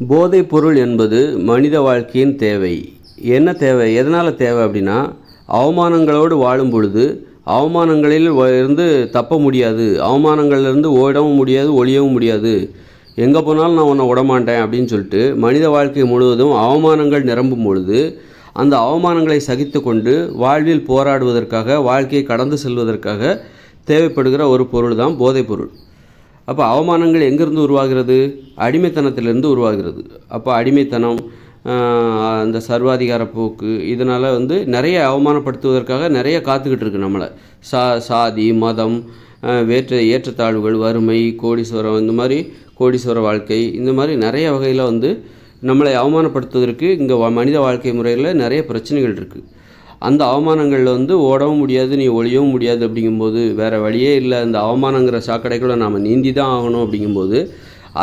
போதைப் பொருள் என்பது மனித வாழ்க்கையின் தேவை. என்ன தேவை, எதனால் தேவை அப்படின்னா, அவமானங்களோடு வாழும் பொழுது அவமானங்களில் இருந்து தப்ப முடியாது, அவமானங்கள்லேருந்து ஓடவும் முடியாது, ஒளியவும் முடியாது. எங்கே போனாலும் நான் உன்னை விடமாட்டேன் அப்படின்னு சொல்லிட்டு மனித வாழ்க்கை முழுவதும் அவமானங்கள் நிரம்பும் பொழுது அந்த அவமானங்களை சகித்து கொண்டு வாழ்வில் போராடுவதற்காக, வாழ்க்கையை கடந்து செல்வதற்காக தேவைப்படுகிற ஒரு பொருள் தான் போதைப் பொருள். அப்போ அவமானங்கள் எங்கேருந்து உருவாகிறது? அடிமைத்தனத்திலிருந்து உருவாகிறது. அப்போ அடிமைத்தனம், அந்த சர்வாதிகார போக்கு, இதனால் நிறைய அவமானப்படுத்துவதற்காக நிறைய காத்துக்கிட்டு இருக்கு நம்மளை. சாதி, மதம், ஏற்றத்தாழ்வுகள், வறுமை, கோடீஸ்வரம், இந்த மாதிரி கோடீஸ்வர வாழ்க்கை, இந்த மாதிரி நிறைய வகையில் நம்மளை அவமானப்படுத்துவதற்கு இங்கே மனித வாழ்க்கை முறையில் நிறைய பிரச்சனைகள் இருக்குது. அந்த அவமானங்களில் ஓடவும் முடியாது, நீ ஒளியவும் முடியாது. அப்படிங்கும்போது வேறு வழியே இல்லை, அந்த அவமானங்கிற சாக்கடைக்குள்ளே நாம் நீந்தி தான் ஆகணும். அப்படிங்கும்போது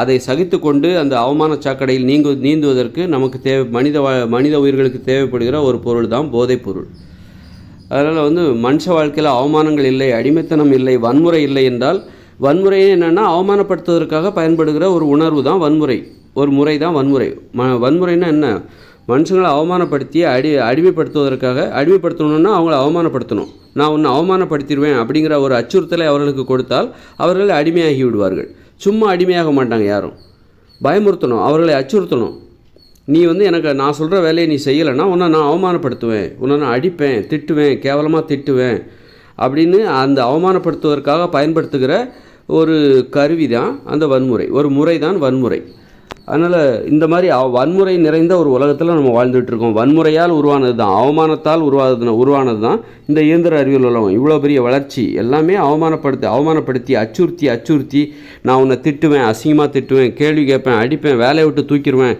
அதை சகித்து கொண்டு அந்த அவமான சாக்கடையில் நீந்துவதற்கு நமக்கு மனித உயிர்களுக்கு தேவைப்படுகிற ஒரு பொருள் தான் போதைப் பொருள். அதனால் மனுஷ வாழ்க்கையில் அவமானங்கள் இல்லை, அடிமைத்தனம் இல்லை, வன்முறை இல்லை என்றால், வன்முறையே என்னென்னா அவமானப்படுத்துவதற்காக பயன்படுகிற ஒரு உணர்வு தான் வன்முறை, ஒரு முறை தான் வன்முறை. வன்முறைன்னா என்ன? மனுஷங்களை அவமானப்படுத்தி அடிமைப்படுத்துவதற்காக, அடிமைப்படுத்தணுன்னா அவங்கள அவமானப்படுத்தணும். நான் ஒன்று அவமானப்படுத்திடுவேன் அப்படிங்கிற ஒரு அச்சுறுத்தலை அவர்களுக்கு கொடுத்தால் அவர்கள் அடிமையாகி விடுவார்கள். சும்மா அடிமையாக மாட்டாங்க யாரும். பயமுறுத்தணும், அவர்களை அச்சுறுத்தணும். நீ எனக்கு நான் சொல்கிற வேலையை நீ செய்யலைன்னா உன்னை நான் அவமானப்படுத்துவேன், உன்னை நான் அடிப்பேன், திட்டுவேன், கேவலமாக திட்டுவேன் அப்படின்னு அந்த அவமானப்படுத்துவதற்காக பயன்படுத்துகிற ஒரு கருவி தான் அந்த வன்முறை, ஒரு முறை தான் வன்முறை. அதனால் இந்த மாதிரி வன்முறை நிறைந்த ஒரு உலகத்தில் நம்ம வாழ்ந்துகிட்ருக்கோம். வன்முறையால் உருவானது தான், அவமானத்தால் உருவானது தான் இந்த இயந்திர அறிவியல் உலகம். இவ்வளோ பெரிய வளர்ச்சி எல்லாமே அவமானப்படுத்தி அச்சுறுத்தி நான் உன்னை திட்டுவேன், அசிங்கமாக திட்டுவேன், கேள்வி கேட்பேன், அடிப்பேன், வேலையை விட்டு தூக்கிடுவேன்.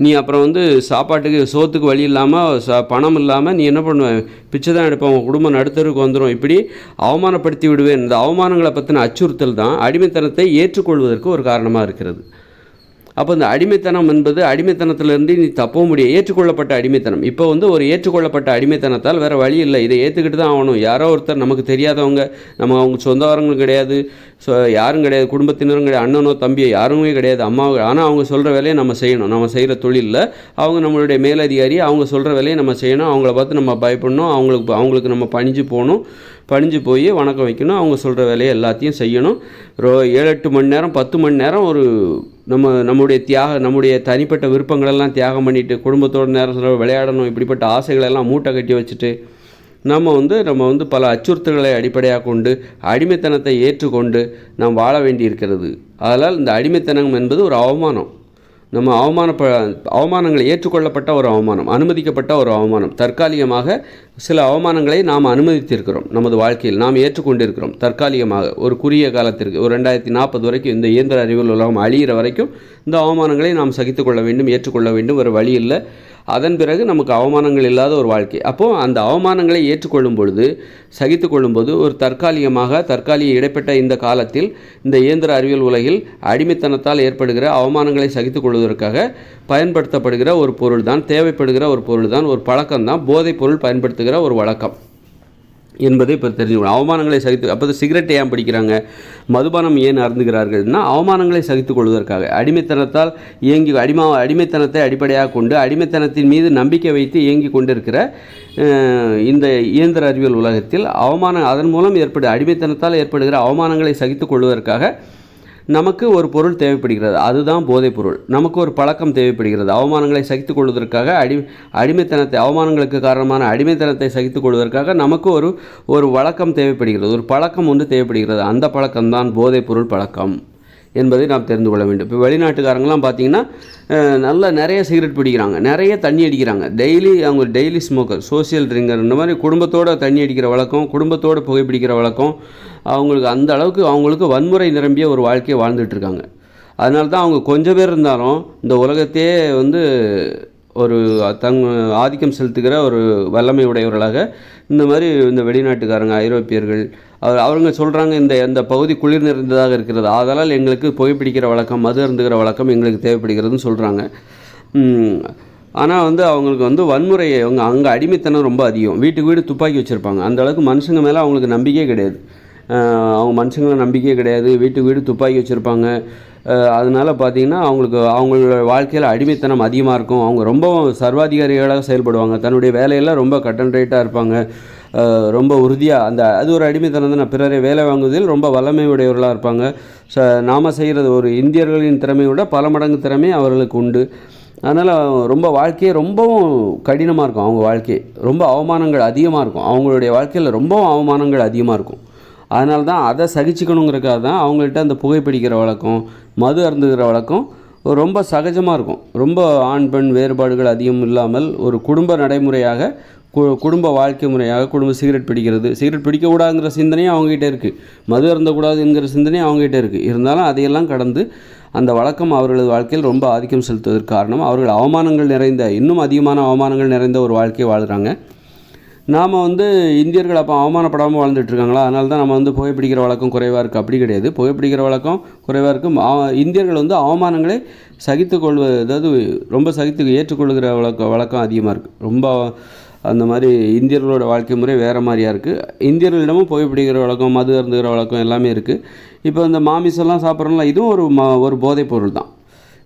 நீ அப்புறம் சாப்பாட்டுக்கு சோத்துக்கு வழி இல்லாமல், பணம் இல்லாமல் நீ என்ன பண்ணுவேன், பிச்சை தான் எடுப்பேன், உங்கள் குடும்பம் நடுத்தருக்கு வந்துடும், இப்படி அவமானப்படுத்தி விடுவேன். இந்த அவமானங்களை பற்றின அச்சுறுத்தல் தான் அடிமைத்தனத்தை ஏற்றுக்கொள்வதற்கு ஒரு காரணமாக இருக்கிறது. அப்போ இந்த அடிமைத்தனம் என்பது, அடிமைத்தனத்திலேருந்து நீ தப்பவும் முடியாது. ஏற்றுக்கொள்ளப்பட்ட அடிமைத்தனம். இப்போ ஒரு ஏற்றுக்கொள்ளப்பட்ட அடிமைத்தனத்தால் வேறு வழி இல்லை, இதை ஏற்றுக்கிட்டு தான் ஆகணும். யாரோ ஒருத்தர் நமக்கு தெரியாதவங்க, அவங்க சொந்தக்காரங்களும் கிடையாது, யாரும் கிடையாது, குடும்பத்தினரும் கிடையாது, அண்ணனோ தம்பியோ யாருமே கிடையாது, அம்மாவோ. ஆனால் அவங்க சொல்கிற வேலையை நம்ம செய்யணும். நம்ம செய்கிற தொழிலில் அவங்க நம்மளுடைய மேலதிகாரி, அவங்க சொல்கிற வேலையை நம்ம செய்யணும். அவங்கள பார்த்து நம்ம பயப்படணும், அவங்களுக்கு நம்ம பணிஞ்சு போய் வணக்கம் வைக்கணும். அவங்க சொல்கிற வேலையை எல்லாத்தையும் செய்யணும். 7-8 மணி நேரம், 10 மணி நேரம் நம்முடைய தனிப்பட்ட விருப்பங்களெல்லாம் தியாகம் பண்ணிவிட்டு குடும்பத்தோட நேரம் விளையாடணும். இப்படிப்பட்ட ஆசைகளெல்லாம் மூட்டை கட்டி வச்சுட்டு நம்ம பல அச்சுறுத்தல்களை அடிப்படையாக கொண்டு அடிமைத்தனத்தை ஏற்றுக்கொண்டு நாம் வாழ வேண்டி இருக்கிறது. அதனால் இந்த அடிமைத்தனம் என்பது ஒரு அவமானம். நம்ம அவமானங்களை ஏற்றுக்கொள்ளப்பட்ட ஒரு அவமானம், அனுமதிக்கப்பட்ட ஒரு அவமானம். தற்காலிகமாக சில அவமானங்களை நாம் அனுமதித்திருக்கிறோம், நமது வாழ்க்கையில் நாம் ஏற்றுக்கொண்டிருக்கிறோம். தற்காலிகமாக ஒரு குறுகிய காலத்திற்கு, ஒரு 2040 வரைக்கும், இந்த இயந்திர அறிவியல் உலகம் அழிகிற வரைக்கும் இந்த அவமானங்களை நாம் சகித்து கொள்ள வேண்டும், ஏற்றுக்கொள்ள வேண்டும். ஒரு வழி இல்லை. அதன் பிறகு நமக்கு அவமானங்கள் இல்லாத ஒரு வாழ்க்கை. அப்போது அந்த அவமானங்களை ஏற்றுக்கொள்ளும் பொழுது, சகித்து கொள்ளும்போது, ஒரு தற்காலிக இடைப்பட்ட இந்த காலத்தில் இந்த இயந்திர அறிவியல் உலகில் அடிமைத்தனத்தால் ஏற்படுகிற அவமானங்களை சகித்து கொள்வதற்காக பயன்படுத்தப்படுகிற ஒரு பொருள் தான், தேவைப்படுகிற ஒரு பொருள் தான், ஒரு பழக்கம்தான் போதைப் பொருள் பயன்படுத்துகிற ஒரு வழக்கம் என்பதை இப்போ தெரிஞ்சுக்கணும். அவமானங்களை சகித்து, அப்போ சிகரெட்டை ஏன் பிடிக்கிறாங்க, மதுபானம் ஏன் அருந்துகிறார்கள்னா அவமானங்களை சகித்து கொள்வதற்காக. அடிமைத்தனத்தால் அடிமைத்தனத்தை அடிப்படையாக கொண்டு அடிமைத்தனத்தின் மீது நம்பிக்கை வைத்து இயங்கி கொண்டிருக்கிற இந்த இயந்திர அறிவியல் உலகத்தில் அதன் மூலம் அடிமைத்தனத்தால் ஏற்படுகிற அவமானங்களை சகித்து கொள்வதற்காக நமக்கு ஒரு பொருள் தேவைப்படுகிறது. அதுதான் போதைப் பொருள். நமக்கு ஒரு பழக்கம் தேவைப்படுகிறது. அவமானங்களை சகித்து கொள்வதற்காக, அவமானங்களுக்கு காரணமான அடிமைத்தனத்தை சகித்து கொள்வதற்காக நமக்கு ஒரு வழக்கம் தேவைப்படுகிறது, ஒரு பழக்கம் தேவைப்படுகிறது. அந்த பழக்கம்தான் போதைப் பொருள் பழக்கம் என்பதை நாம் தெரிந்து கொள்ள வேண்டும். இப்போ வெளிநாட்டுக்காரங்களாம் பார்த்திங்கன்னா நிறைய சிகரெட் பிடிக்கிறாங்க, நிறைய தண்ணி அடிக்கிறாங்க. அவங்க டெய்லி ஸ்மோக்கர், சோசியல் ட்ரிங்கர், இந்த மாதிரி குடும்பத்தோடு தண்ணி அடிக்கிற வழக்கம், குடும்பத்தோடு புகைப்பிடிக்கிற வழக்கம். அவங்களுக்கு அந்த அளவுக்கு அவங்களுக்கு வன்முறை நிரம்பிய ஒரு வாழ்க்கையை வாழ்ந்துட்டுருக்காங்க. அதனால தான் அவங்க கொஞ்சம் பேர் இருந்தாலும் இந்த உலகத்தையே ஒரு ஆதிக்கம் செலுத்துகிற ஒரு வல்லமை உடையவர்களாக இந்த வெளிநாட்டுக்காரங்க, ஐரோப்பியர்கள், அவங்க சொல்கிறாங்க, இந்த பகுதி குளிர் நிறைந்ததாக இருக்கிறது, அதனால் எங்களுக்கு புகைப்பிடிக்கிற வழக்கம், மது அருந்துகிற வழக்கம் எங்களுக்கு தேவைப்படுகிறதுன்னு சொல்கிறாங்க. ஆனால் அவங்களுக்கு வன்முறையை, அங்கே அடிமைத்தனம் ரொம்ப அதிகம். வீட்டுக்கு வீடு துப்பாக்கி வச்சுருப்பாங்க. அந்த அளவுக்கு மனுஷங்க மேலே அவங்களுக்கு நம்பிக்கையே கிடையாது. அவங்க மனுஷங்களை நம்பிக்கையே கிடையாது. வீட்டுக்கு வீடு துப்பாக்கி வச்சுருப்பாங்க. அதனால் பார்த்திங்கன்னா அவங்களோட வாழ்க்கையில் அடிமைத்தனம் அதிகமாக இருக்கும். அவங்க ரொம்ப சர்வாதிகாரிகளாக செயல்படுவாங்க. தன்னுடைய வேலையெல்லாம் ரொம்ப கட் அண்ட் ரைட்டாக இருப்பாங்க. ரொம்ப உறுதியாக அது ஒரு அடிமைத்தனம் தான். பிறரை வேலை வாங்குவதில் ரொம்ப வல்லமை உடையவர்களாக இருப்பாங்க. நாம் செய்கிறது ஒரு இந்தியர்களின் திறமையை விட பல மடங்கு திறமை அவர்களுக்கு உண்டு. அதனால் ரொம்ப வாழ்க்கையே ரொம்பவும் கடினமாக இருக்கும். அவங்க வாழ்க்கை ரொம்ப அவமானங்கள் அதிகமாக இருக்கும். அவங்களுடைய வாழ்க்கையில் ரொம்பவும் அவமானங்கள் அதிகமாக இருக்கும். அதனால தான் அதை சகிச்சுக்கணுங்கிறக்காக தான் அவங்கள்ட்ட அந்த புகைப்பிடிக்கிற வழக்கம், மது அருந்துகிற வழக்கம் ரொம்ப சகஜமாக இருக்கும். ரொம்ப ஆண் பெண் வேறுபாடுகள் அதிகம் இல்லாமல் ஒரு குடும்ப நடைமுறையாக, குடும்ப வாழ்க்கை முறையாக சிகரெட் பிடிக்கக்கூடாதுங்கிற சிந்தனையும் அவங்ககிட்ட இருக்குது. மது அருந்தக்கூடாது என்கிற சிந்தனையும் அவங்ககிட்ட இருக்குது. இருந்தாலும் அதையெல்லாம் கடந்து அந்த வழக்கம் அவர்களது வாழ்க்கையில் ரொம்ப ஆதிக்கம் செலுத்துவதற்கு காரணம் அவர்கள் இன்னும் அதிகமான அவமானங்கள் நிறைந்த ஒரு வாழ்க்கையை வாழ்கிறாங்க. நாம் இந்தியர்கள் அப்போ அவமானப்படாமல் வாழ்ந்துட்டுருக்காங்களா? அதனால தான் நம்ம புகைப்பிடிக்கிற வழக்கம் குறைவாக இருக்குது. அப்படி கிடையாது. புகைப்பிடிக்கிற வழக்கம் குறைவாக இருக்கும். இந்தியர்கள் அவமானங்களை ரொம்ப ஏற்றுக்கொள்கிற வழக்கம் அதிகமாக இருக்குது. ரொம்ப அந்த மாதிரி இந்தியர்களோட வாழ்க்கை முறை வேறு மாதிரியாக இருக்குது. இந்தியர்களிடமும் புகைப்பிடிக்கிற வழக்கம், மது அருந்துகிற வழக்கம் எல்லாமே இருக்குது. இப்போ இந்த மாமிசம்லாம் சாப்பிட்றோம்ல, இதுவும் ஒரு போதைப் பொருள் தான்.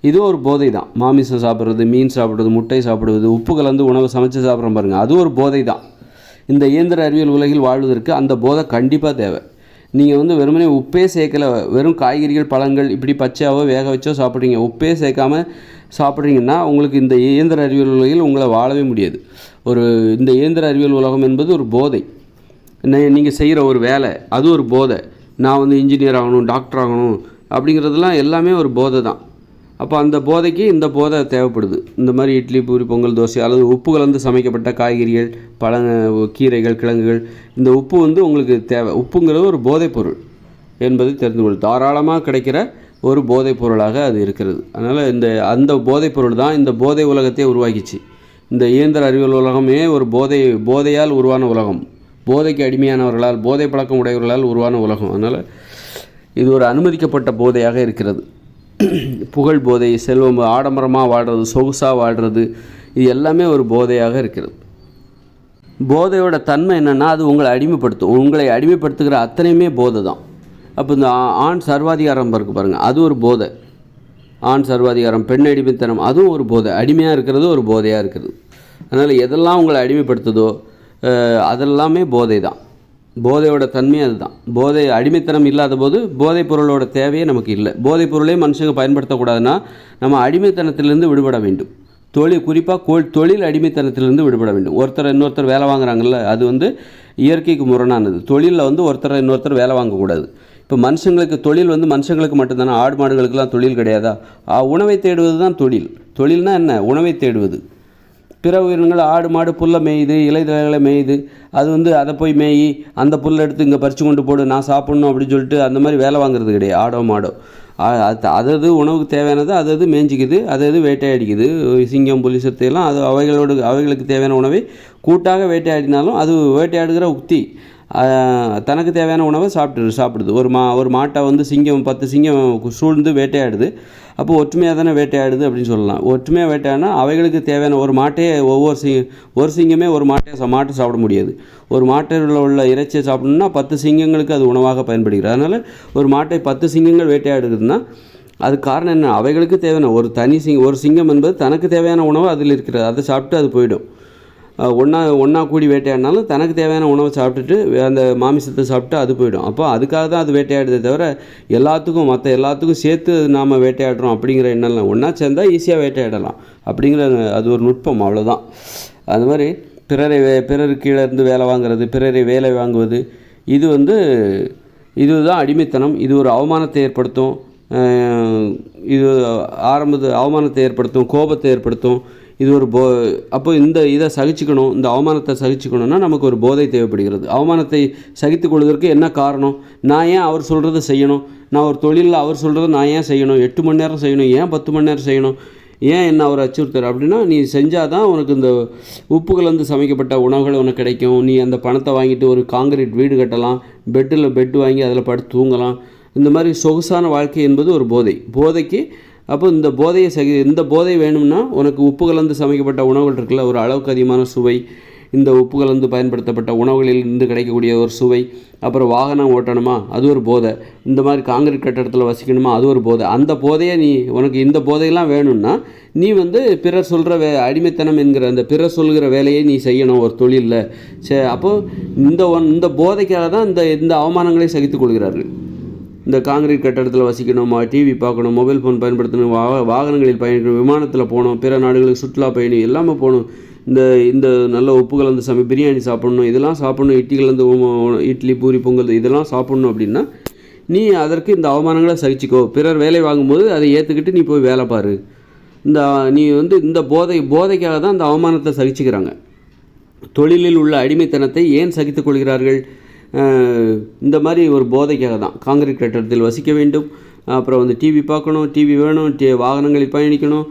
இதுவும் ஒரு போதை தான். மாமிசம் சாப்பிட்றது, மீன் சாப்பிட்றது, முட்டை சாப்பிடுவது, உப்பு கலந்து உணவை சமைச்சு சாப்பிட்றோம் பாருங்கள், அது ஒரு போதை தான். இந்த இயந்திர அறிவியல் உலகில் வாழ்வதற்கு அந்த போதை கண்டிப்பாக தேவை. நீங்கள் வெறுமனே உப்பே சேர்க்கலை, வெறும் காய்கறிகள் பழங்கள் இப்படி பச்சையாவோ வேக வச்சோ சாப்பிட்றீங்க, உப்பே சேர்க்காமல் சாப்பிட்றீங்கன்னா உங்களுக்கு இந்த இயந்திர அறிவியல் உலகில் உங்களை வாழவே முடியாது. இந்த இயந்திர அறிவியல் உலகம் என்பது ஒரு போதை. நீங்கள் செய்கிற ஒரு வேலை அது ஒரு போதை. நான் இன்ஜினியர் ஆகணும், டாக்டர் ஆகணும் அப்படிங்கிறதுலாம் எல்லாமே ஒரு போதை தான். அப்போ அந்த போதைக்கு இந்த போதை தேவைப்படுது. இந்த மாதிரி இட்லி, பூரி, பொங்கல், தோசை அல்லது உப்பு கலந்து சமைக்கப்பட்ட காய்கறிகள், கீரைகள், கிழங்குகள், இந்த உப்பு உங்களுக்கு தேவை. உப்புங்கிறது ஒரு போதைப் பொருள் என்பதை தெரிந்து கொள். தாராளமாக கிடைக்கிற ஒரு போதைப் பொருளாக அது இருக்கிறது. அதனால் அந்த போதைப் பொருள் தான் இந்த போதை உலகத்தை உருவாக்கிச்சு. இந்த இயந்திர அறிவியல் உலகமே ஒரு போதையால் உருவான உலகம். போதைக்கு அடிமையானவர்களால், போதை பழக்கம் உடையவர்களால் உருவான உலகம். அதனால் இது ஒரு அனுமதிக்கப்பட்ட போதையாக இருக்கிறது. புகழ் போதை, செல்வம், ஆடம்பரமாக வாழ்கிறது, சொகுசாக வாழ்கிறது, இது எல்லாமே ஒரு போதையாக இருக்கிறது. போதையோட தன்மை என்னென்னா அது உங்களை அடிமைப்படுத்துகிற அத்தனையுமே போதை தான். அப்போ இந்த ஆண் சர்வாதிகாரம் இருக்குது பாருங்கள், அது ஒரு போதை. ஆண் சர்வாதிகாரம், பெண் அடிமைத்தனம், அதுவும் ஒரு போதை. அடிமையாக இருக்கிறது ஒரு போதையாக இருக்கிறது. அதனால் எதெல்லாம் உங்களை அடிமைப்படுத்துதோ அதெல்லாமே போதை தான். போதையோட தன்மை அதுதான். அடிமைத்தனம் இல்லாத போது போதைப் பொருளோட தேவையே நமக்கு இல்லை. போதைப் பொருளே மனுஷங்க பயன்படுத்தக்கூடாதுன்னா நம்ம அடிமைத்தனத்திலிருந்து விடுபட வேண்டும். குறிப்பாக தொழில் அடிமைத்தனத்திலிருந்து விடுபட வேண்டும். இன்னொருத்தர் வேலை வாங்குறாங்கல்ல, அது இயற்கைக்கு முரணானது. தொழிலில் ஒருத்தர் இன்னொருத்தர் வேலை வாங்கக்கூடாது. இப்போ மனுஷங்களுக்கு தொழில் மனுஷங்களுக்கு மட்டும்தானே, ஆடு மாடுகளுக்கெல்லாம் தொழில் கிடையாதா? உணவை தேடுவது தான் தொழில். தொழில்னால் என்ன? உணவை தேடுவது. பிற உயிரினங்கள் ஆடு மாடு புல்லை மேயுது, இலைதழைகளை மேயுது. அது அதை போய் மேயி அந்த புல்லை எடுத்து இங்கே பறித்து கொண்டு போடு, நான் சாப்பிட்ணும் அப்படின்னு சொல்லிட்டு அந்த மாதிரி வேலை வாங்குறது கிடையாது. ஆடோ மாடோ அது உணவுக்கு தேவையானது அது மேய்ஞ்சிக்குது, அது வேட்டையாடிக்குது. சிங்கம், புலி, சிறுத்தையெல்லாம் அவைகளுக்கு தேவையான உணவை கூட்டாக வேட்டையாடினாலும் அது வேட்டையாடுகிற உக்தி. தனக்கு தேவையான உணவை சாப்பிடுது. ஒரு மாட்டை சிங்கம் 10 சிங்கம் சூழ்ந்து வேட்டையாடுது. அப்போ ஒற்றுமையாக தானே வேட்டையாடுது அப்படின்னு சொல்லலாம். ஒற்றுமையாக வேட்டையாடினா அவைகளுக்கு தேவையான ஒரு மாட்டையே ஒரு சிங்கமே ஒரு மாட்டை சாப்பிட முடியாது. ஒரு மாட்டில் உள்ள இறைச்சியை சாப்பிடணும்னா 10 சிங்கங்களுக்கு அது உணவாக பயன்படுகிறது. அதனால் ஒரு மாட்டை 10 சிங்கங்கள் வேட்டையாடுதுன்னா அது காரணம் என்ன? அவைகளுக்கு தேவையான ஒரு சிங்கம் என்பது தனக்கு தேவையான உணவு அதில் இருக்கிறது. அதை சாப்பிட்டு அது போயிடும். ஒன்றா கூடி வேட்டையாடினாலும் தனக்கு தேவையான உணவை சாப்பிட்டுட்டு அந்த மாமிசத்தை சாப்பிட்டு அது போயிடும். அப்போ அதுக்காக தான் அது வேட்டையாடுதே தவிர மற்ற எல்லாத்துக்கும் சேர்த்து நாம் வேட்டையாடுறோம் அப்படிங்கிற எண்ணம்லாம். ஒன்றா சேர்ந்தால் ஈஸியாக வேட்டையாடலாம் அப்படிங்கிற அது ஒரு நுட்பம், அவ்வளோதான். அது மாதிரி பிறருக்கு கீழே இருந்து வேலை வாங்குறது, பிறரை வேலை வாங்குவது, இதுதான் அடிமைத்தனம். இது ஒரு அவமானத்தை ஏற்படுத்தும். இது அவமானத்தை ஏற்படுத்தும், கோபத்தை ஏற்படுத்தும். இது அப்போ இதை சகிச்சுக்கணும். இந்த அவமானத்தை சகிச்சுக்கணுன்னா நமக்கு ஒரு போதை தேவைப்படுகிறது. அவமானத்தை சகித்து கொள்வதற்கு என்ன காரணம்? நான் ஏன் அவர் சொல்கிறத செய்யணும்? நான் ஒரு தொழிலில் அவர் சொல்கிறத நான் ஏன் செய்யணும்? 8 மணி நேரம் செய்யணும், ஏன் 10 மணி நேரம் செய்யணும்? ஏன் என்ன அவர் அச்சுறுத்துறார் அப்படின்னா, நீ செஞ்சால் தான் உனக்கு இந்த உப்புகள் சமைக்கப்பட்ட உணவுகள் உனக்கு கிடைக்கும். நீ அந்த பணத்தை வாங்கிட்டு ஒரு காங்கிரீட் வீடு கட்டலாம், பெட்டு வாங்கி அதில் படுத்து தூங்கலாம். இந்த மாதிரி சொகுசான வாழ்க்கை என்பது ஒரு போதைக்கு. அப்போ இந்த போதை வேணும்னா உனக்கு உப்பு கலந்து சமைக்கப்பட்ட உணவுகள் இருக்குல்ல, ஒரு அளவுக்கு அதிகமான சுவை, இந்த உப்பு கலந்து பயன்படுத்தப்பட்ட உணவுகளில் இருந்து கிடைக்கக்கூடிய ஒரு சுவை, அப்புறம் வாகனம் ஓட்டணுமா அது ஒரு போதை, இந்த மாதிரி காங்கிரீட் கட்டடத்தில் வசிக்கணுமா அது ஒரு போதை. அந்த போதையை உனக்கு இந்த போதையெல்லாம் வேணும்னா நீ பிறர் சொல்கிற அடிமைத்தனம் என்கிற அந்த பிறர் சொல்கிற வேலையை நீ செய்யணும் ஒரு தொழிலில். அப்போது இந்த போதைக்காக தான் இந்த அவமானங்களை சகித்துக் கொள்கிறார்கள். இந்த காங்கிரீட் கட்டடத்தில் வசிக்கணும், டிவி பார்க்கணும், மொபைல் ஃபோன் பயன்படுத்தணும், வாகனங்களில் பயணிக்கணும், விமானத்தில் போகணும், பிற நாடுகளுக்கு சுற்றுலா பயணி எல்லாமே போகணும், இந்த நல்ல உப்பு கலந்து பிரியாணி சாப்பிட்ணும், இதெல்லாம் சாப்பிட்ணும், இட்லி பூரி பொங்கல் இதெல்லாம் சாப்பிட்ணும் அப்படின்னா நீ அதற்கு இந்த அவமானங்களை சகிச்சிக்கோ. பிறர் வேலை வாங்கும்போது அதை ஏற்றுக்கிட்டு நீ போய் வேலை பாரு. நீ இந்த போதைக்காக தான் இந்த அவமானத்தை சகிச்சுக்கிறாங்க. தொழிலில் உள்ள அடிமைத்தனத்தை ஏன் சகித்துக் கொள்கிறார்கள்? இந்த மாதிரி ஒரு போதைக்காக தான். காங்கிரீட் கட்டடத்தில் வசிக்க வேண்டும், அப்புறம் டிவி பார்க்கணும், டிவி வேணும், வாகனங்களில் பயணிக்கணும்,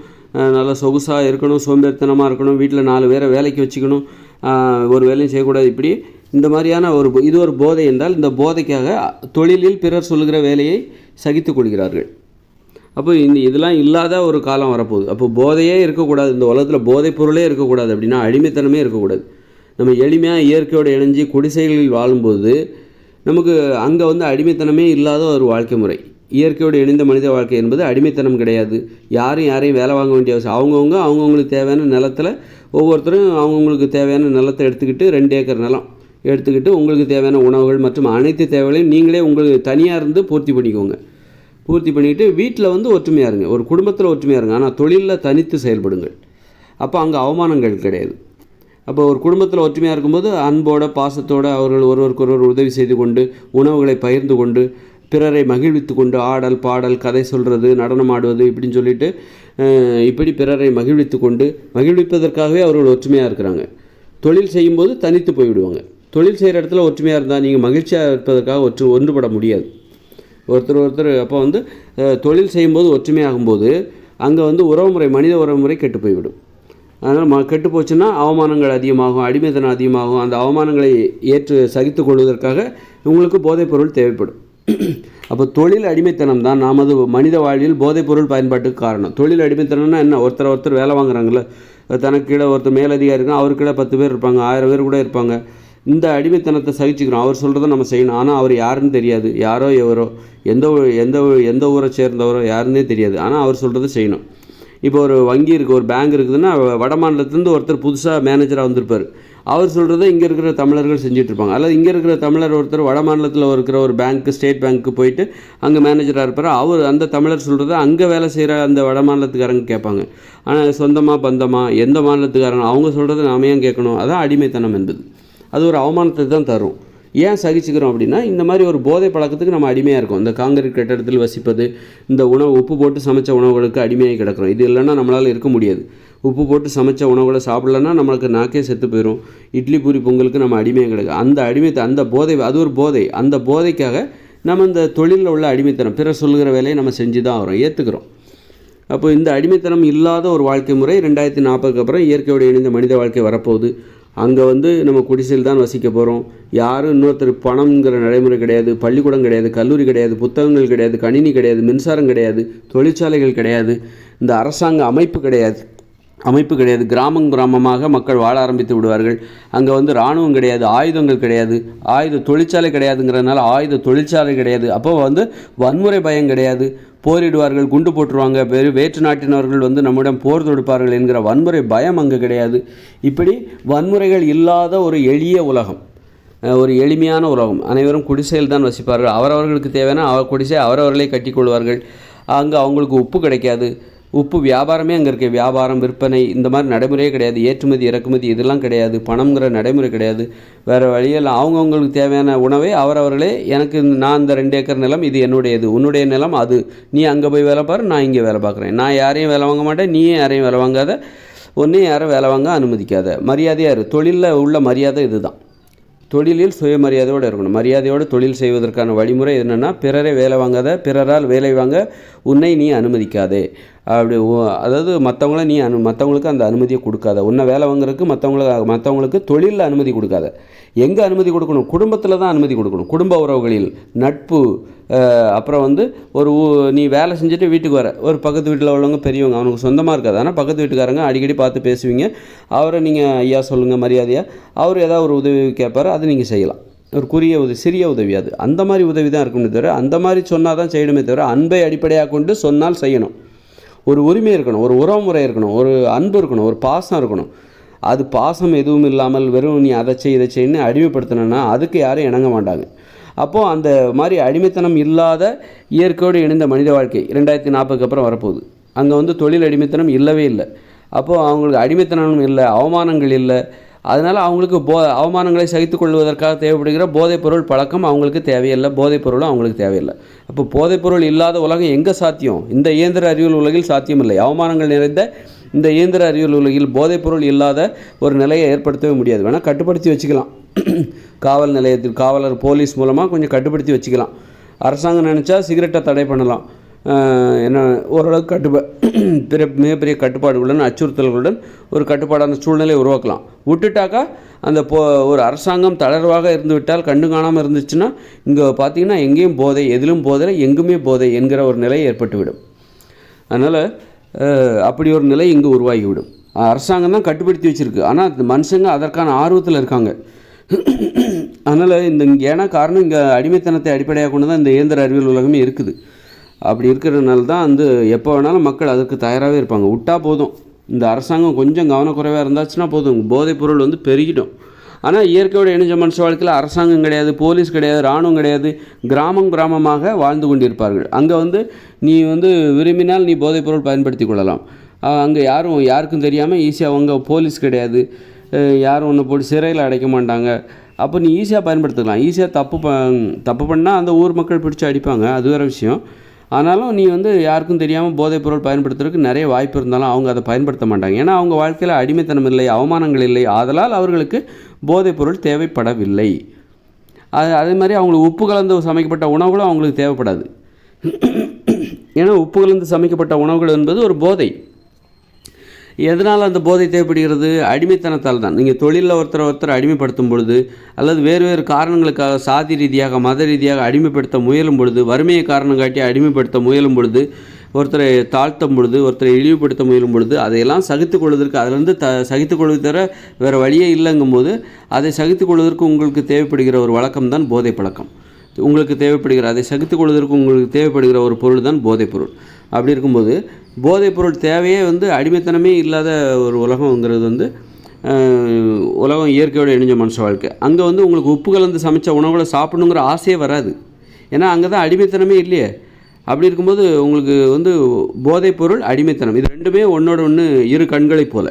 நல்லா சொகுசாக இருக்கணும், சோம்பேறித்தனமாக இருக்கணும், வீட்டில் 4 பேரை வேலைக்கு வச்சுக்கணும், ஒரு வேலையும் செய்யக்கூடாது. இப்படி இந்த மாதிரியான இது ஒரு போதை என்றால் இந்த போதைக்காக தொழிலில் பிறர் சொல்கிற வேலையை சகித்து கொள்கிறார்கள். அப்போ இதெல்லாம் இல்லாத ஒரு காலம் வரப்போகுது. அப்போ போதையே இருக்கக்கூடாது, இந்த உலகத்தில் போதைப் பொருளே இருக்கக்கூடாது அப்படின்னா அடிமைத்தனமே இருக்கக்கூடாது. நம்ம எளிமையாக இயற்கையோடு இணைஞ்சி குடிசைகளில் வாழும்போது நமக்கு அங்கே அடிமைத்தனமே இல்லாத ஒரு வாழ்க்கை முறை. இயற்கையோடு இணைந்த மனித வாழ்க்கை என்பது அடிமைத்தனம் கிடையாது. யாரையும் வேலை வாங்க வேண்டிய அவசியம். அவங்கவுங்களுக்கு தேவையான நிலத்தில் ஒவ்வொருத்தரும் அவங்கவுங்களுக்கு தேவையான நிலத்தை எடுத்துக்கிட்டு 2 ஏக்கர் நிலம் எடுத்துக்கிட்டு உங்களுக்கு தேவையான உணவுகள் மற்றும் அனைத்து தேவைகளையும் நீங்களே உங்களுக்கு தனியாக இருந்து பூர்த்தி பண்ணிக்கோங்க. பூர்த்தி பண்ணிவிட்டு வீட்டில் ஒற்றுமையாக இருங்க, ஒரு குடும்பத்தில் ஒற்றுமையாக இருங்க. ஆனால் தொழிலில் தனித்து செயல்படுங்கள். அப்போ அங்கே அவமானங்கள் கிடையாது. அப்போ ஒரு குடும்பத்தில் ஒற்றுமையாக இருக்கும்போது அன்போட பாசத்தோடு அவர்கள் ஒருவருக்கொருவர் உதவி செய்து கொண்டு உணவுகளை பகிர்ந்து கொண்டு பிறரை மகிழ்வித்து கொண்டு ஆடல் பாடல் கதை சொல்கிறது நடனம் ஆடுவது இப்படின்னு சொல்லிட்டு இப்படி பிறரை மகிழ்விப்பதற்காகவே அவர்கள் ஒற்றுமையாக இருக்கிறாங்க. தொழில் செய்யும்போது தனித்து போய்விடுவாங்க. தொழில் செய்கிற இடத்துல ஒற்றுமையாக இருந்தால் நீங்கள் மகிழ்ச்சியாக இருப்பதற்காக ஒன்றுபட முடியாது. ஒருத்தர் அப்போ தொழில் செய்யும்போது ஒற்றுமையாகும்போது அங்கே உறவுமுறை மனித உறவுமுறை கெட்டு போய்விடும். அதனால் கெட்டு போச்சுன்னா அவமானங்கள் அதிகமாகும், அடிமைத்தனம் அதிகமாகும். அந்த அவமானங்களை ஏற்று சகித்து கொள்வதற்காக உங்களுக்கு போதைப்பொருள் தேவைப்படும். அப்போ தொழில் அடிமைத்தனம் தான் நமது மனித வாழ்வில் போதைப்பொருள் பயன்பாட்டுக்கு காரணம். தொழில் அடிமைத்தனம்னா என்ன? ஒருத்தர் வேலை வாங்குறாங்கல்ல, தனக்கு கீழே ஒருத்தர் மேலதிகாரி இருக்கான், அவருக்கு கீழே 10 பேர் இருப்பாங்க, 1000 பேர் கூட இருப்பாங்க. இந்த அடிமைத்தனத்தை சகிச்சுக்கிறோம். அவர் சொல்கிறத நம்ம செய்யணும். ஆனால் அவர் யாருன்னு தெரியாது, யாரோ எவரோ, எந்த ஊரை சேர்ந்தவரோ யாருன்னே தெரியாது. ஆனால் அவர் சொல்கிறத செய்யணும். இப்போ ஒரு வங்கி இருக்குது, ஒரு பேங்க் இருக்குதுன்னா வட மாநிலத்துலேருந்து ஒருத்தர் புதுசாக மேனேஜராக வந்திருப்பார். அவர் சொல்கிறத இங்கே இருக்கிற தமிழர்கள் செஞ்சிட்ருப்பாங்க. அல்லது இங்கே இருக்கிற தமிழர் ஒருத்தர் வட மாநிலத்தில் இருக்கிற ஒரு பேங்க்கு, ஸ்டேட் பேங்க்கு போயிட்டு அங்கே மேனேஜராக இருப்பார். அந்த தமிழர் சொல்கிறத அங்கே வேலை செய்கிற அந்த வட மாநிலத்துக்காரங்க கேட்பாங்க. ஆனால் சொந்தமாக பந்தமாக எந்த மாநிலத்துக்காரங்க அவங்க சொல்கிறத நாம ஏன் கேட்கணும்? அதான் அடிமைத்தனம் என்பது. அது ஒரு அவமானத்தை தான் தரும். ஏன் சகிச்சுக்கிறோம் அப்படின்னா இந்த மாதிரி ஒரு போதை பழக்கத்துக்கு நம்ம அடிமையாக இருக்கோம். இந்த காங்கிரீட் கட்டடத்தில் வசிப்பது, இந்த உப்பு போட்டு சமைச்ச உணவுகளுக்கு அடிமையாக கிடக்கிறோம். இது இல்லைன்னா நம்மளால் இருக்க முடியாது. உப்பு போட்டு சமைச்ச உணவுகளை சாப்பிட்லன்னா நம்மளுக்கு நாக்கே செத்து போயிடும். இட்லி பூரி பொங்கலுக்கு நம்ம அடிமையாக கிடக்கும். அந்த போதை அது ஒரு போதை. அந்த போதைக்காக நம்ம இந்த தொழிலில் உள்ள அடிமைத்தனம் பிறர் சொல்கிற வேலையை நம்ம செஞ்சு தான் ஆகிறோம், ஏற்றுக்கிறோம். அப்போ இந்த அடிமைத்தனம் இல்லாத ஒரு வாழ்க்கை முறை 2040க்கு அப்புறம் இயற்கையோடு இணைந்த மனித வாழ்க்கை வரப்போகுது. அங்கே நம்ம குடிசையில் தான் வசிக்க போகிறோம். யாரும் இன்னொருத்தர் பணம்ங்கிற நடைமுறை கிடையாது, பள்ளிக்கூடம் கிடையாது, கல்லூரி கிடையாது, புத்தகங்கள் கிடையாது, கணினி கிடையாது, மின்சாரம் கிடையாது, தொழிற்சாலைகள் கிடையாது, இந்த அரசாங்க அமைப்பு கிடையாது. கிராமமாக மக்கள் வாழ ஆரம்பித்து விடுவார்கள். அங்கே இராணுவம் கிடையாது, ஆயுதங்கள் கிடையாது, தொழிற்சாலை கிடையாதுங்கிறதுனால ஆயுத தொழிற்சாலை கிடையாது. அப்போ வன்முறை பயம் கிடையாது. போரிடுவார்கள், குண்டு போட்டுருவாங்க, வேற்று நாட்டினவர்கள் நம்மிடம் போர் தொடுப்பார்கள் என்கிற வன்முறை பயம் அங்கே கிடையாது. இப்படி வன்முறைகள் இல்லாத ஒரு எளிய உலகம், ஒரு எளிமையான உலகம். அனைவரும் குடிசையில் தான் வசிப்பார்கள். அவரவர்களுக்கு தேவையான குடிசை அவரவர்களே கட்டிக்கொள்வார்கள். அங்கே அவங்களுக்கு உப்பு கிடைக்காது. உப்பு வியாபாரமே அங்கே இருக்குது. வியாபாரம், விற்பனை இந்த மாதிரி நடைமுறையே கிடையாது. ஏற்றுமதி இறக்குமதி இதெல்லாம் கிடையாது. பணம்ங்கிற நடைமுறை கிடையாது. வேறு வழியில் அவங்கவுங்களுக்கு தேவையான உணவை அவரவர்களே, நான் இந்த 2 ஏக்கர் நிலம் இது என்னுடையது, உன்னுடைய நிலம் அது, நீ அங்கே போய் வேலை பாரு, நான் இங்கே வேலை பார்க்குறேன், நான் யாரையும் வேலை வாங்க மாட்டேன், நீயே யாரையும் வேலை வாங்காத, ஒன்றையும் யாரும் வேலை வாங்க அனுமதிக்காத, மரியாதையாக இரு. தொழிலில் உள்ள மரியாதை இதுதான். தொழிலில் சுயமரியாதையோடு இருக்கணும். மரியாதையோடு தொழில் செய்வதற்கான வழிமுறை என்னென்னா, பிறரை வேலை வாங்காத, பிறரால் வேலை வாங்க உன்னை நீ அனுமதிக்காதே. அப்படி அதாவது மற்றவங்களுக்கு அந்த அனுமதியை கொடுக்காத. உன்னை வேலை வாங்குறதுக்கு மற்றவங்களுக்கு தொழிலில் அனுமதி கொடுக்காத. எங்கே அனுமதி கொடுக்கணும்? குடும்பத்தில் தான் அனுமதி கொடுக்கணும். குடும்ப உறவுகளில், நட்பு. அப்புறம் நீ வேலை செஞ்சுட்டு வீட்டுக்கு வர, ஒரு பக்கத்து வீட்டில் உள்ளவங்க பெரியவங்க, அவனுக்கு சொந்தமாக இருக்காது, ஆனால் பக்கத்து வீட்டுக்காரங்க அடிக்கடி பார்த்து பேசுவீங்க. அவரை நீங்கள் ஐயா சொல்லுங்கள் மரியாதையாக. அவர் ஏதாவது ஒரு உதவி கேட்பார், அது நீங்கள் செய்யலாம். ஒரு சிறிய உதவி. அது அந்த மாதிரி உதவி தான் இருக்கணுமே தவிர, அந்த மாதிரி சொன்னால் தான் செய்யணுமே தவிர, அன்பை அடிப்படையாக கொண்டு சொன்னால் செய்யணும். ஒரு உரிமை இருக்கணும், ஒரு உறவுமுறை இருக்கணும், ஒரு அன்பு இருக்கணும், ஒரு பாசம் இருக்கணும். அது பாசம் எதுவும் இல்லாமல் வெறும் நீ அதை செய்யன்னு அடிமைப்படுத்தினா அதுக்கு யாரும் இணங்க மாட்டாங்க. அப்போது அந்த மாதிரி அடிமைத்தனம் இல்லாத இயற்கையோடு இணைந்த மனித வாழ்க்கை 2040க்கு அப்புறம் வரப்போகுது. அங்கே தொழில் அடிமைத்தனம் இல்லவே இல்லை. அப்போது அவங்களுக்கு அடிமைத்தனம் இல்லை, அவமானங்கள் இல்லை. அதனால் அவங்களுக்கு அவமானங்களை சகித்து கொள்வதற்காக தேவைப்படுகிற போதைப்பொருள் பழக்கம் அவங்களுக்கு தேவையில்லை, போதைப்பொருளும் அவங்களுக்கு தேவையில்லை. அப்போ போதைப்பொருள் இல்லாத உலகம் எங்கே சாத்தியம்? இந்த இயந்திர அறிவியல் உலகில் சாத்தியமில்லை. அவமானங்கள் நிறைந்த இந்த இயந்திர அறிவியல் உலகில் போதைப்பொருள் இல்லாத ஒரு நிலையை ஏற்படுத்தவே முடியாது. வேணால் கட்டுப்படுத்தி வச்சுக்கலாம். காவல் நிலையத்தில் காவலர், போலீஸ் மூலமாக கொஞ்சம் கட்டுப்படுத்தி வச்சுக்கலாம். அரசாங்கம் நினச்சா சிகரெட்டை தடை பண்ணலாம். ஓரளவுக்கு மிகப்பெரிய கட்டுப்பாடுகளுடன், அச்சுறுத்தல்களுடன் ஒரு கட்டுப்பாடான சூழ்நிலையை உருவாக்கலாம். விட்டுட்டாக்கா ஒரு அரசாங்கம் தளர்வாக இருந்து விட்டால், கண்டு காணாமல் இருந்துச்சுன்னா, இங்கே பார்த்திங்கன்னா எங்கேயும் போதை, எதிலும் போதை, எங்குமே போதை என்கிற ஒரு நிலை ஏற்பட்டுவிடும். அதனால் அப்படி ஒரு நிலை இங்கு உருவாகிவிடும். அரசாங்கம் தான் கட்டுப்படுத்தி வச்சுருக்கு, ஆனால் மனுஷங்க அதற்கான ஆர்வத்தில் இருக்காங்க. அதனால் ஏன்னா காரணம், இங்கே அடிமைத்தனத்தை அடிப்படையாக கொண்டு தான் இந்த இயந்திர அறிவியல் உலகமே இருக்குது. அப்படி இருக்கிறதுனால தான் எப்போ வேணாலும் மக்கள் அதற்கு தயாராகவே இருப்பாங்க. விட்டால் போதும், இந்த அரசாங்கம் கொஞ்சம் கவனக்குறைவாக இருந்தாச்சுன்னா போதும், போதைப்பொருள் பெருகிடும். ஆனால் இயற்கையோடு இணைஞ்ச மனுஷ வாழ்க்கையில் அரசாங்கம் கிடையாது, போலீஸ் கிடையாது, இராணுவம் கிடையாது. கிராமமாக வாழ்ந்து கொண்டிருப்பார்கள். அங்கே நீ விரும்பினால் நீ போதைப்பொருள் பயன்படுத்தி கொள்ளலாம். அங்கே யாருக்கும் தெரியாமல் ஈஸியாக, அங்கே போலீஸ் கிடையாது, யாரும் ஒன்று போட்டு சிறையில் அடைக்க மாட்டாங்க. அப்போ நீ ஈஸியாக பயன்படுத்திக்கலாம். ஈஸியாக தப்பு பண்ணால் அந்த ஊர் மக்கள் பிடிச்சி அடிப்பாங்க, அது வேறு விஷயம். ஆனாலும் நீ யாருக்கும் தெரியாமல் போதைப்பொருள் பயன்படுத்துறதுக்கு நிறைய வாய்ப்பு இருந்தாலும் அவங்க அதை பயன்படுத்த மாட்டாங்க. ஏன்னா அவங்க வாழ்க்கையில் அடிமைத்தனம் இல்லை, அவமானங்கள் இல்லை. ஆதலால் அவர்களுக்கு போதைப்பொருள் தேவைப்படவில்லை. அதே மாதிரி அவங்களுக்கு உப்பு கலந்து சமைக்கப்பட்ட உணவுகளும் அவங்களுக்கு தேவைப்படாது. ஏன்னா உப்பு கலந்து சமைக்கப்பட்ட உணவுகள் என்பது ஒரு போதை. எதனால் அந்த போதை தேவைப்படுகிறது? அடிமைத்தனத்தால் தான். நீங்கள் தொழிலில் ஒருத்தர் அடிமைப்படுத்தும் பொழுது, அல்லது வேறு காரணங்களுக்காக சாதி ரீதியாக, மத ரீதியாக அடிமைப்படுத்த முயலும் பொழுது, வறுமையை காரணம் காட்டி அடிமைப்படுத்த முயலும் பொழுது, ஒருத்தரை தாழ்த்தும் பொழுது, ஒருத்தரை இழிவுபடுத்த முயலும் பொழுது, அதையெல்லாம் சகித்துக் கொள்வதற்கு, அதிலிருந்து சகித்துக் கொள்வது தவிர வேறு வழியே இல்லைங்கும் போது, அதை சகித்துக் கொள்வதற்கு உங்களுக்கு தேவைப்படுகிற ஒரு வழக்கம் தான் போதை பழக்கம். அதை சகித்துக் கொள்வதற்கு உங்களுக்கு தேவைப்படுகிற ஒரு பொருள் தான் போதைப்பொருள். அப்படி இருக்கும்போது போதைப்பொருள் தேவையே அடிமைத்தனமே இல்லாத ஒரு உலகங்கிறது உலகம் இயற்கையோடு இணைஞ்ச மனுஷ வாழ்க்கை. அங்கே உங்களுக்கு உப்பு கலந்து சமைச்ச உணவுகளை சாப்பிடணுங்கிற ஆசையே வராது. ஏன்னா அங்கே தான் அடிமைத்தனமே இல்லையே. அப்படி இருக்கும்போது உங்களுக்கு போதைப்பொருள், அடிமைத்தனம், இது ரெண்டுமே ஒன்றோட ஒன்று இரு கண்களைப் போல.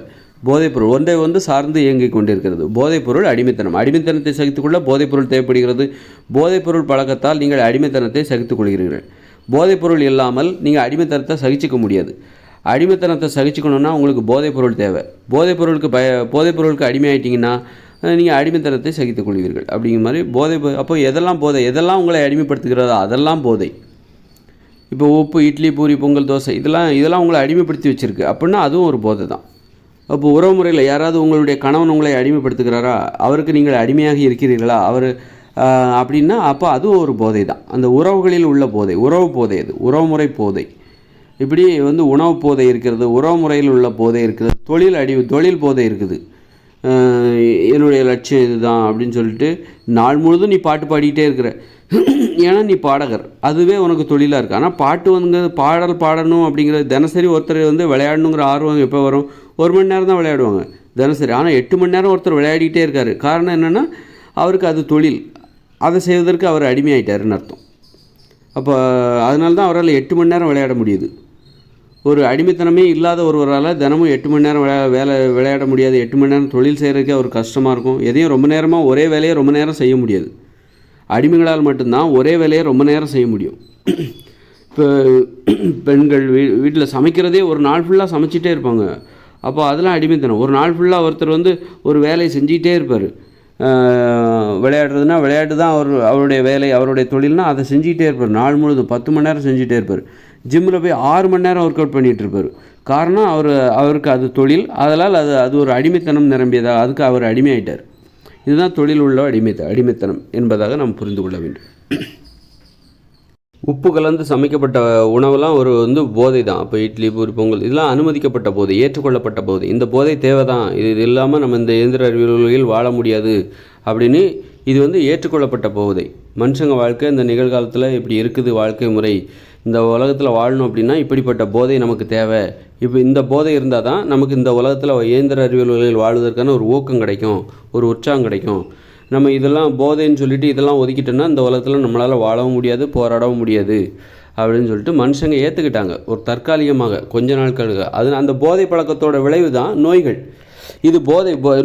போதைப்பொருள் ஒன்றை சார்ந்து இயங்கிக் கொண்டிருக்கிறது. போதைப்பொருள், அடிமைத்தனத்தை சகித்துக்கொள்ள போதைப்பொருள் தேவைப்படுகிறது. போதைப்பொருள் பழக்கத்தால் நீங்கள் அடிமைத்தனத்தை சகித்துக் கொள்கிறீர்கள். போதைப்பொருள் இல்லாமல் நீங்கள் அடிமைத்தனத்தை சகிச்சிக்க முடியாது. அடிமைத்தனத்தை சகிச்சுக்கணுன்னா உங்களுக்கு போதைப்பொருள் தேவை. போதைப்பொருளுக்கு அடிமையாயிட்டிங்கன்னா நீங்கள் அடிமைத்தனத்தை சகித்துக் கொள்வீர்கள். அப்படிங்கிற மாதிரி அப்போ எதெல்லாம் போதை, எதெல்லாம் உங்களை அடிமைப்படுத்துகிறதோ அதெல்லாம் போதை. இப்போ உப்பு, இட்லி, பூரி, பொங்கல், தோசை, இதெல்லாம் உங்களை அடிமைப்படுத்தி வச்சுருக்கு அப்படின்னா அதுவும் ஒரு போதை தான். அப்போ உறவு முறையில் யாராவது உங்களுடைய கணவன் உங்களை அடிமைப்படுத்துகிறாரா, அவருக்கு நீங்கள் அடிமையாக இருக்கிறீர்களா, அப்படின்னா அப்போ அதுவும் ஒரு போதை தான். அந்த உறவுகளில் உள்ள போதை, உறவு போதை, அது உறவுமுறை போதை. இப்படி உணவு போதை இருக்கிறது, உறவு முறையில் உள்ள போதை இருக்கிறது, தொழில் போதை இருக்குது. என்னுடைய லட்சியம் இதுதான் அப்படின்னு சொல்லிட்டு நாள் முழுதும் நீ பாட்டு பாடிக்கிட்டே இருக்கிற. ஏன்னா நீ பாடகர், அதுவே உனக்கு தொழிலாக இருக்குது. ஆனால் பாட்டு பாடணும் அப்படிங்கிறது தினசரி ஒருத்தர் விளையாடணுங்கிற ஆர்வம் எப்போ வரும்? 1 மணி நேரம் தான் விளையாடுவாங்க தினசரி. ஆனால் 8 மணி நேரம் ஒருத்தர் விளையாடிக்கிட்டே இருக்கார். காரணம் என்னென்னா அவருக்கு அது தொழில், அதை செய்வதற்கு அவர் அடிமையாயிட்டாருன்னு அர்த்தம். அப்போ அதனால தான் அவரால் 8 மணி நேரம் விளையாட முடியுது. ஒரு அடிமைத்தனமே இல்லாத ஒருவரால் தினமும் 8 மணி நேரம் விளையாட முடியாது. 8 மணி நேரம் தொழில் செய்கிறதுக்கே அவருக்கு கஷ்டமாக இருக்கும். எதையும் ரொம்ப நேரமாக ஒரே வேலையை ரொம்ப நேரம் செய்ய முடியாது. அடிமைகளால் மட்டும்தான் ஒரே வேலையை ரொம்ப நேரம் செய்ய முடியும். இப்போ பெண்கள் வீட்டில் சமைக்கிறதே ஒரு நாள் ஃபுல்லாக சமைச்சிட்டே இருப்பாங்க. அப்போ அதெல்லாம் அடிமைத்தனம். ஒரு நாள் ஃபுல்லாக ஒருத்தர் ஒரு வேலையை செஞ்சிகிட்டே இருப்பார். விளையாட்டு தான் அவருடைய வேலை, அவருடைய தொழில்னால் அதை செஞ்சுக்கிட்டே இருப்பார். நாள் முழுதும் 10 மணி நேரம் செஞ்சுட்டே இருப்பார். ஜிம்மில் போய் 6 மணி நேரம் ஒர்க் அவுட் பண்ணிகிட்டு இருப்பார். காரணம் அவருக்கு அது தொழில். அதனால் அது ஒரு அடிமைத்தனம் நிரம்பியதாக, அதுக்கு அவர் அடிமையாயிட்டார். இதுதான் தொழில் உள்ள அடிமைத்தனம் என்பதாக நாம் புரிந்து கொள்ள வேண்டும். உப்பு கலந்து சமைக்கப்பட்ட உணவுலாம் போதை தான். அப்போ இட்லி, பூரி, பொங்கல் இதெல்லாம் அனுமதிக்கப்பட்ட போதை, ஏற்றுக்கொள்ளப்பட்ட போதை. இந்த போதை தேவை தான், இது இல்லாமல் நம்ம இந்த இயந்திர அறிவியல் வாழ முடியாது அப்படின்னு இது ஏற்றுக்கொள்ளப்பட்ட போதை. மனுஷங்க வாழ்க்கை இந்த நிகழ்காலத்தில் இப்படி இருக்குது, வாழ்க்கை முறை இந்த உலகத்தில் வாழணும் அப்படின்னா இப்படிப்பட்ட போதை நமக்கு தேவை. இப்போ இந்த போதை இருந்தால் தான் நமக்கு இந்த உலகத்தில் இயந்திர அறிவியல்களில் வாழ்வதற்கான ஒரு ஊக்கம் கிடைக்கும், ஒரு உற்சாகம் கிடைக்கும். நம்ம இதெல்லாம் போதைன்னு சொல்லிட்டு இதெல்லாம் ஒதுக்கிட்டோன்னா இந்த உலகத்தில் நம்மளால் வாழவும் முடியாது, போராடவும் முடியாது அப்படின்னு சொல்லிட்டு மனுஷங்க ஏற்றுக்கிட்டாங்க ஒரு தற்காலிகமாக கொஞ்ச நாட்களுக்கு. அந்த போதை பழக்கத்தோட விளைவு தான் நோய்கள். இது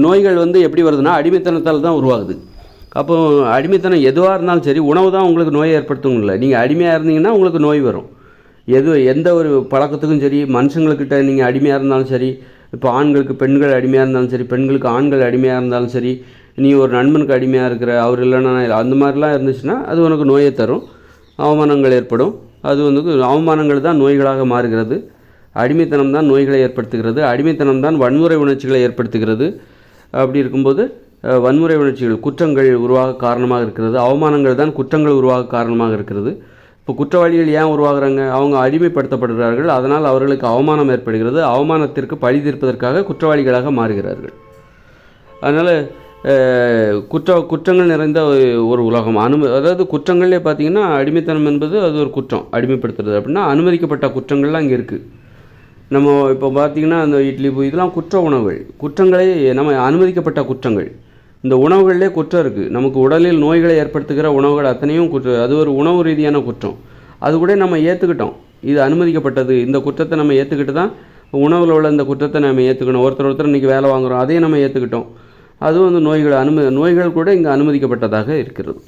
நோய்கள் எப்படி வருதுன்னா அடிமைத்தனத்தால் தான் உருவாகுது. அப்போ அடிமைத்தனம் எதுவாக இருந்தாலும் சரி, உணவு தான் உங்களுக்கு நோயை ஏற்படுத்தவும் இல்லை. நீங்கள் அடிமையாக இருந்தீங்கன்னா உங்களுக்கு நோய் வரும். எந்த ஒரு பழக்கத்துக்கும் சரி, மனுஷங்கள்கிட்ட நீங்கள் அடிமையாக இருந்தாலும் சரி, இப்போ ஆண்களுக்கு பெண்கள் அடிமையாக இருந்தாலும் சரி, பெண்களுக்கு ஆண்கள் அடிமையாக இருந்தாலும் சரி, நீ ஒரு நண்பனுக்கு அடிமையாக இருக்கிற, அவர் இல்லைன்னா அந்த மாதிரிலாம் இருந்துச்சுன்னா அது உனக்கு நோயை தரும், அவமானங்கள் ஏற்படும். அது அவமானங்கள் தான் நோய்களாக மாறுகிறது. அடிமைத்தனம் தான் நோய்களை ஏற்படுத்துகிறது. அடிமைத்தனம் தான் வன்முறை உணர்ச்சிகளை ஏற்படுத்துகிறது. அப்படி இருக்கும்போது வன்முறை உணர்ச்சிகள் குற்றங்கள் உருவாக காரணமாக இருக்கிறது. அவமானங்கள் தான் குற்றங்கள் உருவாக காரணமாக இருக்கிறது. இப்போ குற்றவாளிகள் ஏன் உருவாகிறாங்க? அவங்க அடிமைப்படுத்தப்படுகிறார்கள். அதனால் அவர்களுக்கு அவமானம் ஏற்படுகிறது. அவமானத்திற்கு பழி தீர்ப்பதற்காக குற்றவாளிகளாக மாறுகிறார்கள். அதனால் குற்றங்கள் நிறைந்த ஒரு உலகம். அதாவது குற்றங்கள்லேயே பார்த்திங்கன்னா அடிமைத்தனம் என்பது அது ஒரு குற்றம். அடிமைப்படுத்துறது அப்படின்னா அனுமதிக்கப்பட்ட குற்றங்கள்லாம் இங்கே இருக்குது. நம்ம இப்போ பார்த்திங்கன்னா அந்த இட்லி இதெல்லாம் குற்ற உணவுகள். குற்றங்களே நம்ம அனுமதிக்கப்பட்ட குற்றங்கள். இந்த உணவுகளிலே குற்றம் இருக்குது. நமக்கு உடலில் நோய்களை ஏற்படுத்துகிற உணவுகள் அத்தனையும் அது ஒரு உணவு ரீதியான குற்றம். அது கூட நம்ம ஏற்றுக்கிட்டோம், இது அனுமதிக்கப்பட்டது. இந்த குற்றத்தை நம்ம ஏற்றுக்கிட்டு தான் உணவில் உள்ள இந்த குற்றத்தை நம்ம ஏற்றுக்கணும். ஒருத்தர் இன்றைக்கி வேலை வாங்குகிறோம், அதையும் நம்ம ஏற்றுக்கிட்டோம். அதுவும் நோய்கள் கூட இங்கே அனுமதிக்கப்பட்டதாக இருக்கிறது.